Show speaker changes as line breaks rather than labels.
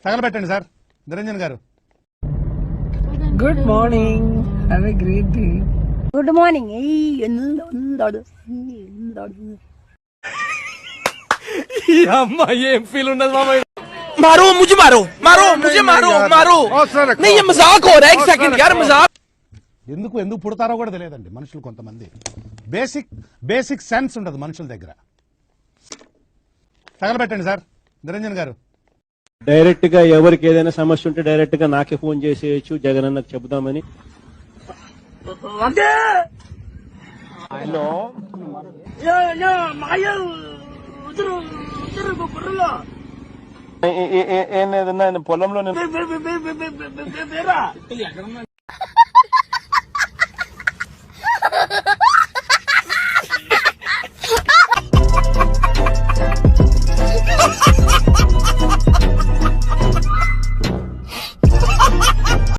తగలబెట్టండి sir Niranjan గారు.
Good morning, have a great day.
Good morning.
ఏం feel ఉన్నది మామయ్య. मारो मुझे, मारो मारो मुझे, मारो मारो. नहीं ये मजाक हो रहा है, एक सेकंड यार मजाक.
ఎందుకు పుడతారో కూడా తెలియదండి మనుషులు. కొంతమంది బేసిక్ సెన్స్ ఉండదు మనుషుల దగ్గర. తగలబెట్టండి సార్ నిరంజన్ గారు.
డైరెక్ట్ గా ఎవరికి ఏదైనా సమస్య ఉంటే డైరెక్ట్ గా నాకే ఫోన్ చేసేయచ్చు, జగన్ అన్నకు చెబుదామని.
హలో ఏం లేదన్నా, పొలంలో